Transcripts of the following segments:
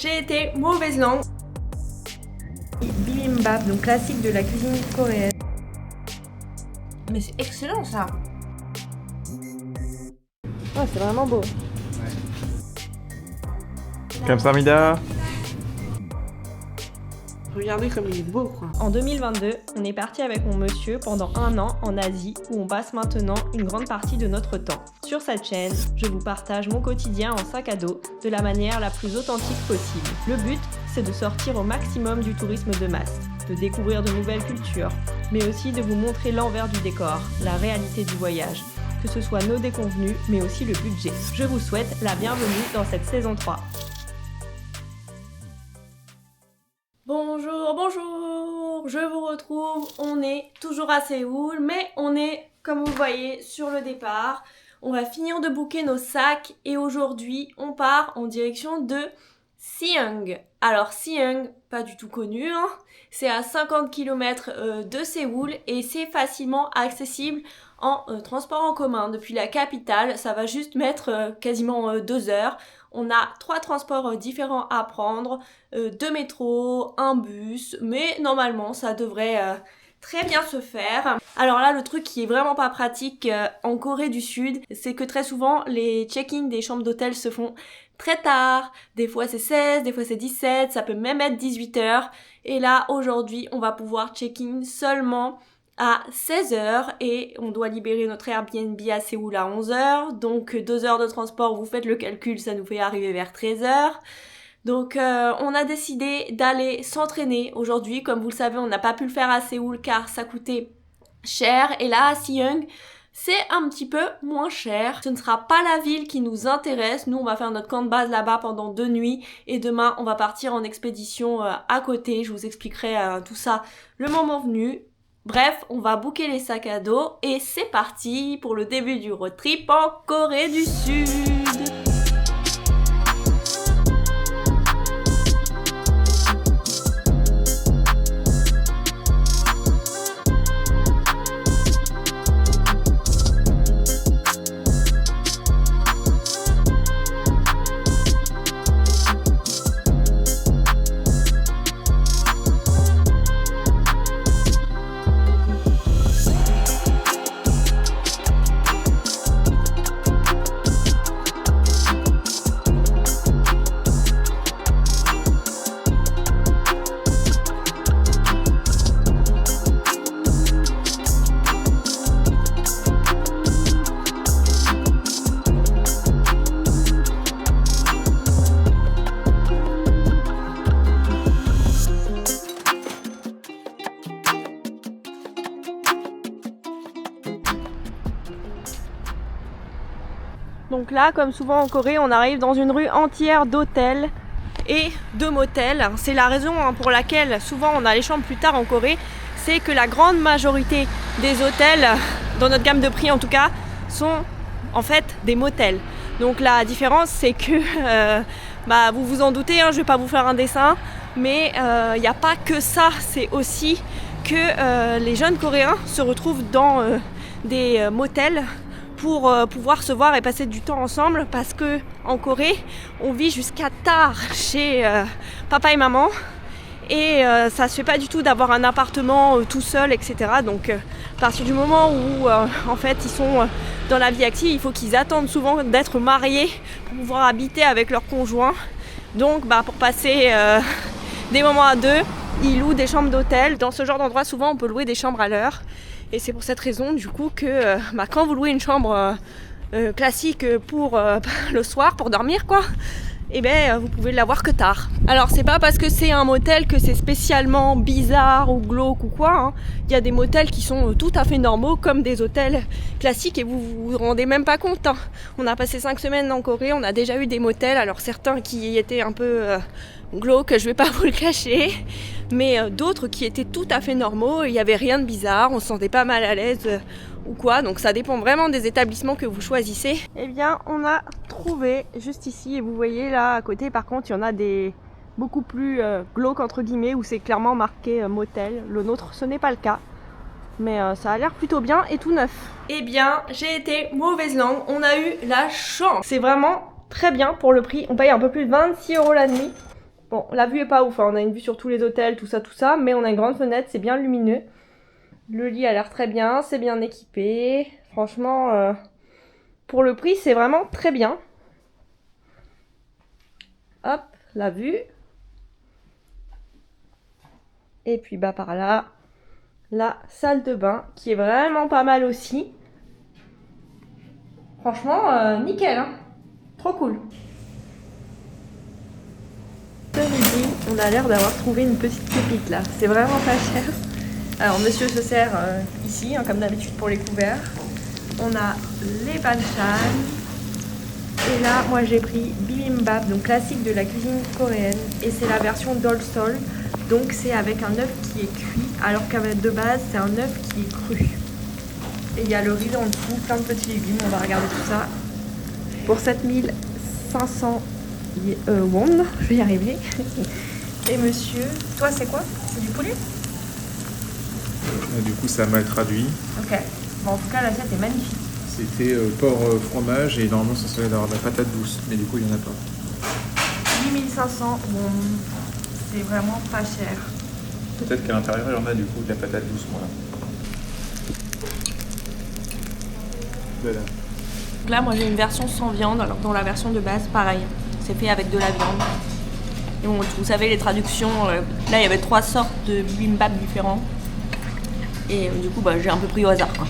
J'ai été mauvaise langue. Bibimbap, donc classique de la cuisine coréenne. Mais c'est excellent ça. Oh, c'est vraiment beau. Kamsamida. Regardez comme il est beau quoi. En 2022, on est parti avec mon monsieur pendant 1 an en Asie où on passe maintenant une grande partie de notre temps. Sur cette chaîne, je vous partage mon quotidien en sac à dos de la manière la plus authentique possible. Le but, c'est de sortir au maximum du tourisme de masse, de découvrir de nouvelles cultures, mais aussi de vous montrer l'envers du décor, la réalité du voyage, que ce soit nos déconvenus, mais aussi le budget. Je vous souhaite la bienvenue dans cette saison 3. Bonjour, je vous retrouve, on est toujours à Séoul, mais on est, comme vous voyez, sur le départ. On va finir de booker nos sacs et aujourd'hui, on part en direction de Siheung. Alors Siheung, pas du tout connu, hein. C'est à 50 km de Séoul et c'est facilement accessible en transport en commun. Depuis la capitale, ça va juste mettre quasiment 2 heures. On a 3 transports différents à prendre, 2 métros, un bus, mais normalement ça devrait très bien se faire. Alors là, le truc qui est vraiment pas pratique en Corée du Sud, c'est que très souvent les check-in des chambres d'hôtel se font très tard. Des fois c'est 16, des fois c'est 17, ça peut même être 18 heures. Et là, aujourd'hui, on va pouvoir check-in seulement à 16h et on doit libérer notre Airbnb à Séoul à 11h. Donc 2 heures de transport, vous faites le calcul, ça nous fait arriver vers 13h. Donc on a décidé d'aller s'entraîner aujourd'hui. Comme vous le savez, on n'a pas pu le faire à Séoul car ça coûtait cher. Et là, à Siheung, c'est un petit peu moins cher. Ce ne sera pas la ville qui nous intéresse. Nous, on va faire notre camp de base là-bas pendant 2 nuits. Et demain, on va partir en expédition à côté. Je vous expliquerai tout ça le moment venu. Bref, on va booker les sacs à dos et c'est parti pour le début du road trip en Corée du Sud. Donc là, comme souvent en Corée, on arrive dans une rue entière d'hôtels et de motels. C'est la raison pour laquelle souvent on a les chambres plus tard en Corée, c'est que la grande majorité des hôtels, dans notre gamme de prix en tout cas, sont en fait des motels. Donc la différence c'est que, vous vous en doutez, je vais pas vous faire un dessin, mais il n'y a pas que ça, c'est aussi que les jeunes Coréens se retrouvent dans des motels pour pouvoir se voir et passer du temps ensemble parce que en Corée on vit jusqu'à tard chez papa et maman et ça se fait pas du tout d'avoir un appartement tout seul, etc. Donc à partir du moment où en fait ils sont dans la vie active, il faut qu'ils attendent souvent d'être mariés pour pouvoir habiter avec leur conjoint. Donc pour passer des moments à deux, ils louent des chambres d'hôtel. Dans ce genre d'endroit, souvent on peut louer des chambres à l'heure. Et c'est pour cette raison du coup que quand vous louez une chambre classique pour le soir, pour dormir quoi, vous pouvez l'avoir que tard. Alors c'est pas parce que c'est un motel que c'est spécialement bizarre ou glauque ou quoi. Il y a des motels qui sont tout à fait normaux comme des hôtels classiques et vous vous rendez même pas compte. On a passé 5 semaines en Corée, on a déjà eu des motels, alors certains qui étaient un peu glauques, je vais pas vous le cacher, mais d'autres qui étaient tout à fait normaux, il y avait rien de bizarre, on se sentait pas mal à l'aise ou quoi, donc ça dépend vraiment des établissements que vous choisissez. Eh bien on a trouvé juste ici et vous voyez là à côté par contre il y en a des beaucoup plus glauques entre guillemets où c'est clairement marqué motel. Le nôtre ce n'est pas le cas mais ça a l'air plutôt bien et tout neuf. Eh bien j'ai été mauvaise langue, on a eu la chance, c'est vraiment très bien pour le prix, on paye un peu plus de 26 € la nuit Bon, la vue est pas ouf, hein. On a une vue sur tous les hôtels, tout ça, mais on a une grande fenêtre, c'est bien lumineux. Le lit a l'air très bien, c'est bien équipé. Franchement, pour le prix, c'est vraiment très bien. Hop, la vue. Et puis bah par là, la salle de bain qui est vraiment pas mal aussi. Franchement, nickel, hein. Trop cool. Ce midi, on a l'air d'avoir trouvé une petite pépite là. C'est vraiment pas cher. Alors monsieur se sert ici, hein, comme d'habitude pour les couverts. On a les banchan. Et là, moi j'ai pris bibimbap, donc classique de la cuisine coréenne. Et c'est la version dolsol. Donc c'est avec un œuf qui est cuit, alors qu'avec de base c'est un œuf qui est cru. Et il y a le riz en dessous, plein de petits légumes, on va regarder tout ça. Pour 7500 won, je vais y arriver. Et monsieur, toi c'est quoi? C'est du poulet? Du coup, ça a mal traduit. Ok, bon, en tout cas l'assiette est magnifique. C'était porc fromage et normalement ça serait d'avoir de la patate douce, mais du coup il n'y en a pas. 8500 won, c'est vraiment pas cher. Peut-être qu'à l'intérieur il y en a du coup de la patate douce, voilà. Voilà. Donc là, moi j'ai une version sans viande, alors dans la version de base, pareil, c'est fait avec de la viande. Et bon, vous savez, les traductions, là il y avait 3 sortes de bibimbap différents. Et du coup, bah, j'ai un peu pris au hasard, quoi.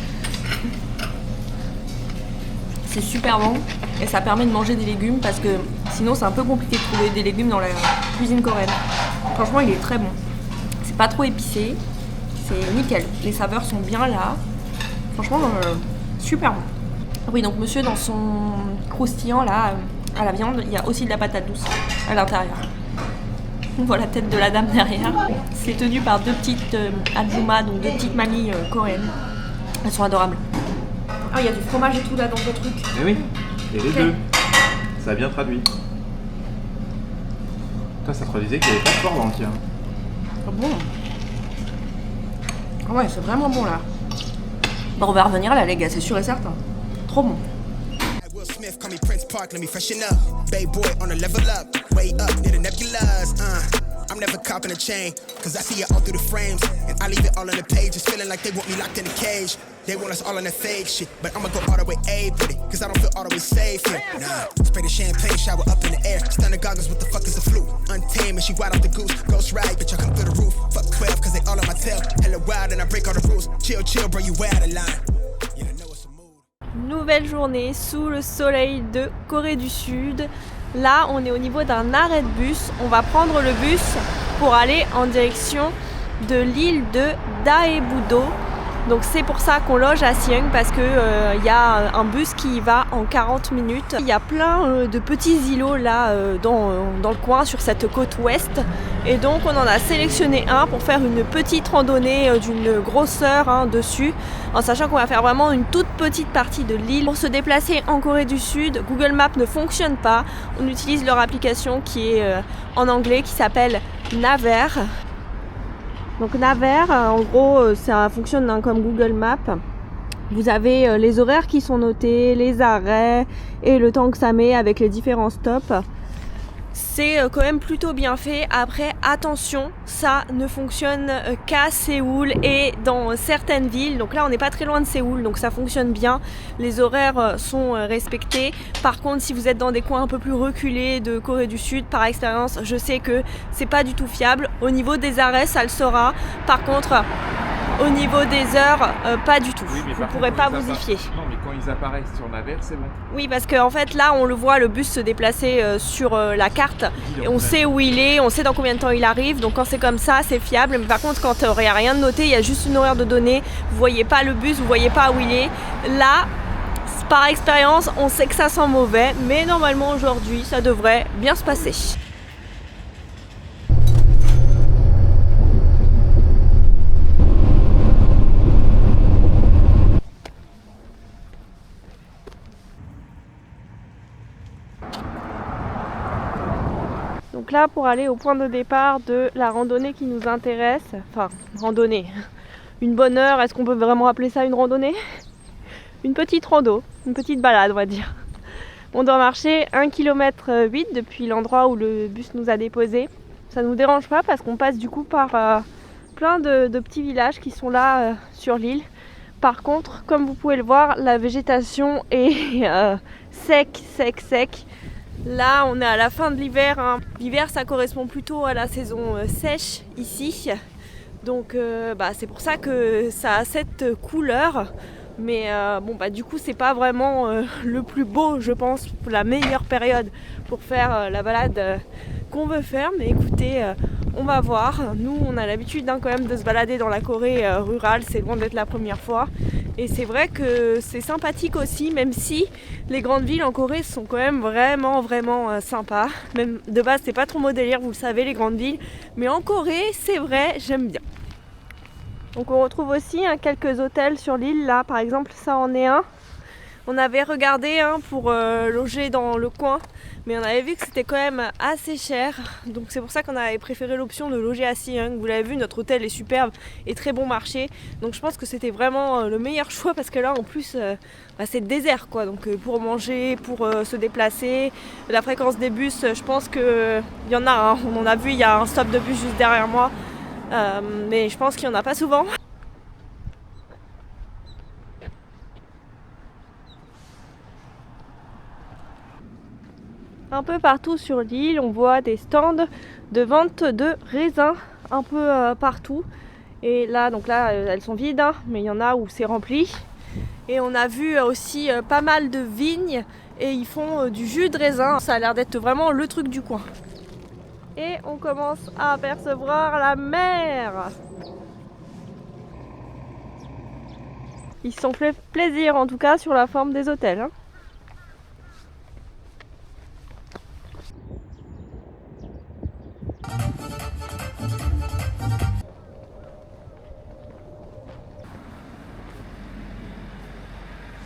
C'est super bon et ça permet de manger des légumes parce que sinon c'est un peu compliqué de trouver des légumes dans la cuisine coréenne. Franchement, il est très bon. C'est pas trop épicé, c'est nickel. Les saveurs sont bien là. Franchement, super bon. Oui, donc monsieur, dans son croustillant là, à la viande, il y a aussi de la patate douce à l'intérieur. On voit la tête de la dame derrière. C'est tenu par 2 petites aljuma, donc 2 petites mamies coréennes. Elles sont adorables. Ah, il y a du fromage et tout là dans ce truc. Eh oui, et les deux. Ça a bien traduit. Toi, ça traduisait qu'il n'y avait pas de porc dans le tien. Ah bon? Ah ouais, c'est vraiment bon là. Bon, on va revenir là les gars, c'est sûr et certain. Trop bon. Will Smith, call me Prince Park, let me freshen up. Bay boy on a level up, way up near the nebulas. I'm never copping a chain, cause I see it all through the frames. And I leave it all on the pages, feeling like they want me locked in a cage. They want us all on that fake shit, but I'ma go all the way A with it, cause I don't feel all the way safe here. Nah, spray the champagne, shower up in the air. Stunner goggles, what the fuck is a fluke? Untamed, and she wild off the goose. Ghost ride, bitch, I come through the roof. Fuck 12, cause they all on my tail. Hella wild, and I break all the rules. Chill, chill, bro, you way out of line. Yeah, I know it's a mood. Nouvelle journée sous le soleil de Corée du Sud. Là, on est au niveau d'un arrêt de bus. On va prendre le bus pour aller en direction de l'île de Daebudo. Donc c'est pour ça qu'on loge à Siheung parce que y a un bus qui y va en 40 minutes. Il y a plein de petits îlots là dans le coin sur cette côte ouest. Et donc on en a sélectionné un pour faire une petite randonnée d'une grosseur dessus. En sachant qu'on va faire vraiment une toute petite partie de l'île. Pour se déplacer en Corée du Sud, Google Maps ne fonctionne pas. On utilise leur application qui est en anglais qui s'appelle Naver. Donc Naver, en gros, ça fonctionne comme Google Maps. Vous avez les horaires qui sont notés, les arrêts et le temps que ça met avec les différents stops. C'est quand même plutôt bien fait. Après, attention, ça ne fonctionne qu'à Séoul et dans certaines villes. Donc là, on n'est pas très loin de Séoul, donc ça fonctionne bien. Les horaires sont respectés. Par contre, si vous êtes dans des coins un peu plus reculés de Corée du Sud, par expérience, je sais que c'est pas du tout fiable. Au niveau des arrêts, ça le sera. Par contre, au niveau des heures, pas du tout. Oui, vous ne pourrez pas vous y fier. Non, mais quand ils apparaissent sur Naver, c'est bon. Oui, parce qu'en fait, là, on le voit, le bus se déplacer sur la carte. Et on sait où il est, on sait dans combien de temps il arrive. Donc quand c'est comme ça, c'est fiable. Mais par contre, quand il n'y a rien de noté, il y a juste une horaire de données. Vous ne voyez pas le bus, vous ne voyez pas où il est. Là, par expérience, on sait que ça sent mauvais. Mais normalement, aujourd'hui, ça devrait bien se passer. Donc là, pour aller au point de départ de la randonnée qui nous intéresse, enfin, randonnée, une bonne heure, est-ce qu'on peut vraiment appeler ça une randonnée? Une petite rando, une petite balade, on va dire. On doit marcher 1,8 km depuis l'endroit où le bus nous a déposés. ça nous dérange pas parce qu'on passe du coup par plein de petits villages qui sont là sur l'île. Par contre, comme vous pouvez le voir, la végétation est sec. Là, on est à la fin de l'hiver, hein. L'hiver, ça correspond plutôt à la saison sèche ici. Donc c'est pour ça que ça a cette couleur. Mais du coup c'est pas vraiment le plus beau, je pense, pour la meilleure période pour faire la balade qu'on veut faire. Mais écoutez, on va voir. Nous on a l'habitude quand même de se balader dans la Corée rurale, c'est loin d'être la première fois. Et c'est vrai que c'est sympathique aussi, même si les grandes villes en Corée sont quand même vraiment sympas. Même de base c'est pas trop mon délire, vous le savez, les grandes villes. Mais en Corée, c'est vrai, j'aime bien. Donc on retrouve aussi quelques hôtels sur l'île, là par exemple ça en est un. On avait regardé pour loger dans le coin, mais on avait vu que c'était quand même assez cher. Donc c'est pour ça qu'on avait préféré l'option de loger à Siheung. Vous l'avez vu, notre hôtel est superbe et très bon marché. Donc je pense que c'était vraiment le meilleur choix parce que là en plus c'est désert quoi. Donc pour manger, pour se déplacer, la fréquence des bus, je pense qu'il y en a. On en a vu, il y a un stop de bus juste derrière moi. Mais je pense qu'il n'y en a pas souvent. Un peu partout sur l'île, on voit des stands de vente de raisins un peu partout. Et là, elles sont vides, mais il y en a où c'est rempli. Et on a vu aussi pas mal de vignes et ils font du jus de raisin. Ça a l'air d'être vraiment le truc du coin. Et on commence à apercevoir la mer. Ils se sont fait plaisir en tout cas sur la forme des hôtels.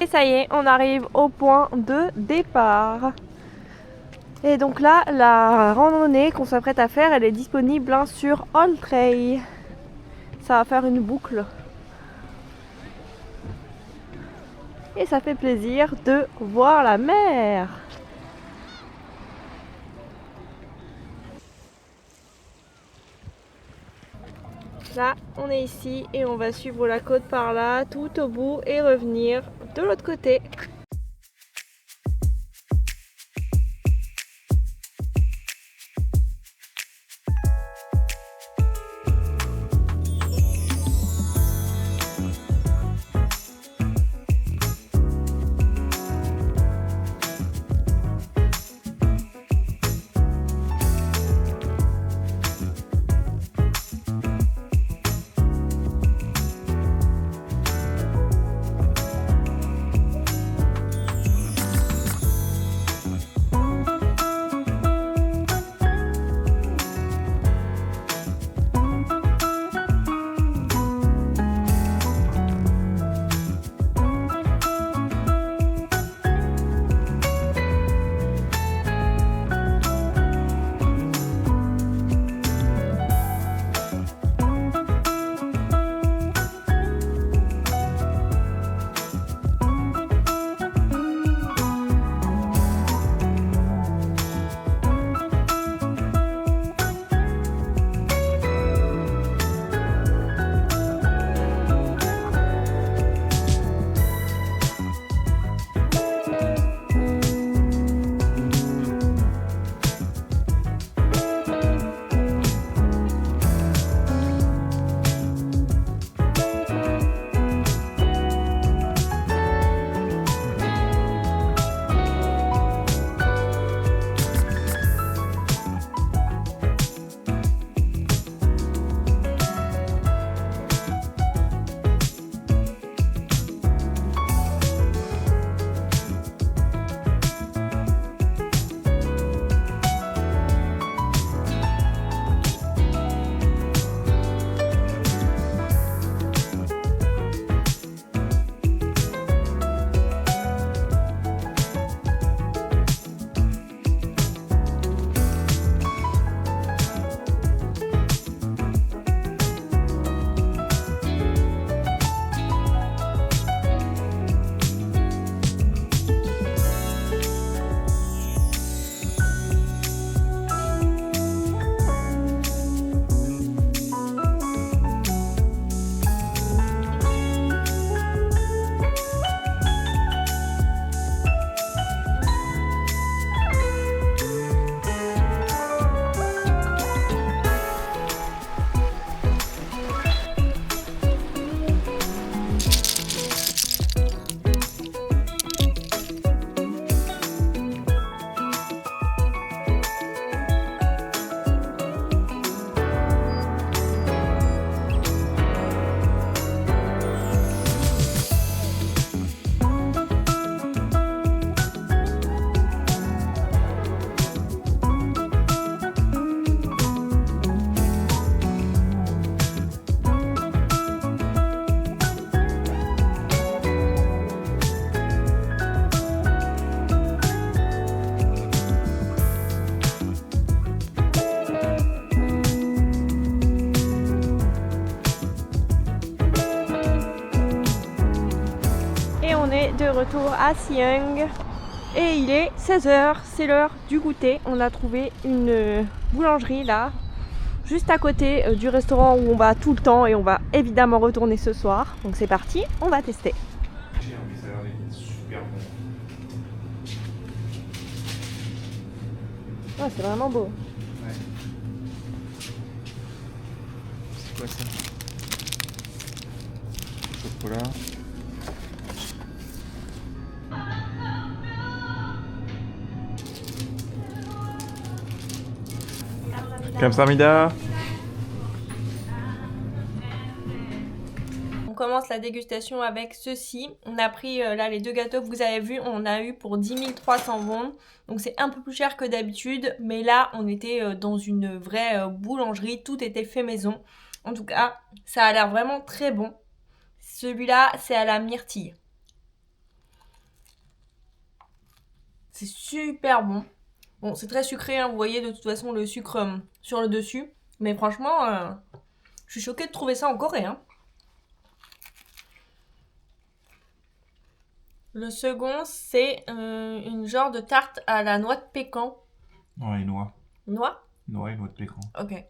Et ça y est, on arrive au point de départ. Et donc là, la randonnée qu'on s'apprête à faire, elle est disponible sur All Trail. Ça va faire une boucle. Et ça fait plaisir de voir la mer. Là, on est ici et on va suivre la côte par là, tout au bout et revenir de l'autre côté. de retour à Siheung et il est 16h, c'est l'heure du goûter. On a trouvé une boulangerie là, juste à côté du restaurant où on va tout le temps et on va évidemment retourner ce soir. Donc c'est parti, on va tester. Mais ça a l'air d'être super bon. Oh, c'est vraiment beau. Ouais. C'est quoi ça? Chocolat. Kamsahamnida. On commence la dégustation avec ceci. On a pris là les 2 gâteaux que vous avez vus, on a eu pour 10 300 won. Donc c'est un peu plus cher que d'habitude, mais là on était dans une vraie boulangerie, tout était fait maison. En tout cas, ça a l'air vraiment très bon. Celui-là, c'est à la myrtille. C'est super bon. Bon, c'est très sucré, hein, vous voyez de toute façon le sucre sur le dessus. Mais franchement, je suis choquée de trouver ça en Corée. Hein. Le second, c'est une genre de tarte à la noix de pécan. Ouais, noix. Noix? Noix et noix de pécan. Ok.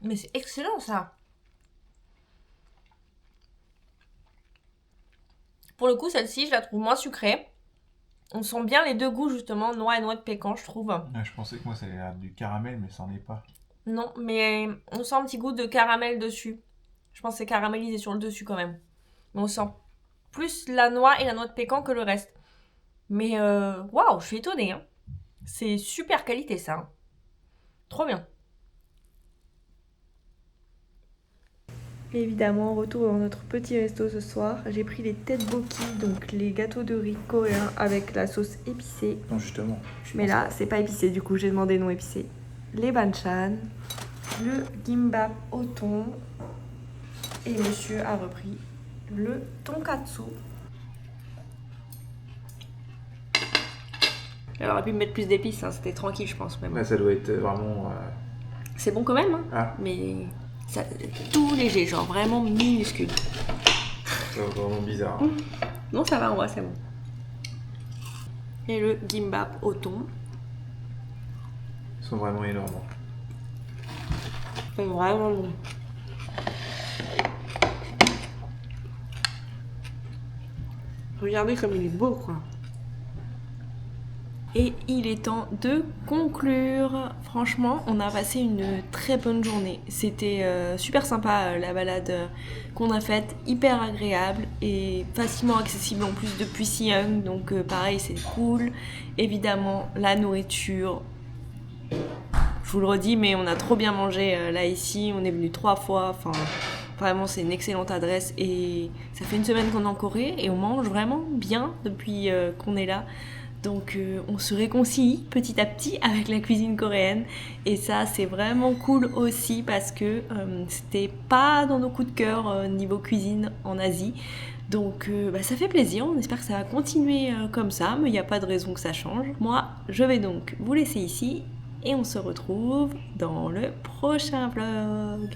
Mais c'est excellent ça. Pour le coup, celle-ci, je la trouve moins sucrée. On sent bien les deux goûts justement, noix et noix de pécan, je trouve. Ouais, je pensais que moi ça allait être du caramel, mais ça n'en est pas. Non, mais on sent un petit goût de caramel dessus. Je pense que c'est caramélisé sur le dessus quand même. Mais on sent plus la noix et la noix de pécan que le reste. Mais waouh, je suis étonnée. Hein. C'est super qualité ça. Hein. Trop bien. Évidemment, retour dans notre petit resto ce soir. J'ai pris les tteokbokki, donc les gâteaux de riz coréens avec la sauce épicée. Non, justement. Mais là, c'est pas épicé, du coup, j'ai demandé non épicé. Les banchan, le gimbap au thon. Et monsieur a repris le tonkatsu. Elle aurait pu me mettre plus d'épices, hein, c'était tranquille, je pense. Même. Là, ça doit être vraiment. C'est bon quand même, hein, Ah. mais ça, tout léger, genre vraiment minuscule. C'est vraiment bizarre. Hein. Non, ça va, en vrai, c'est bon. Et le gimbap au thon. Ils sont vraiment énormes. C'est vraiment bon. Regardez comme il est beau, quoi. Et il est temps de conclure. Franchement, on a passé une très bonne journée. C'était super sympa la balade qu'on a faite, hyper agréable et facilement accessible en plus depuis Siheung. Donc pareil, c'est cool. Évidemment, la nourriture. Je vous le redis, mais on a trop bien mangé là ici. On est venu 3 fois. Enfin, vraiment, c'est une excellente adresse. Et ça fait une semaine qu'on est en Corée et on mange vraiment bien depuis qu'on est là. Donc on se réconcilie petit à petit avec la cuisine coréenne et ça c'est vraiment cool aussi parce que c'était pas dans nos coups de cœur niveau cuisine en Asie. Donc ça fait plaisir, on espère que ça va continuer comme ça, mais il n'y a pas de raison que ça change. Moi je vais donc vous laisser ici et on se retrouve dans le prochain vlog.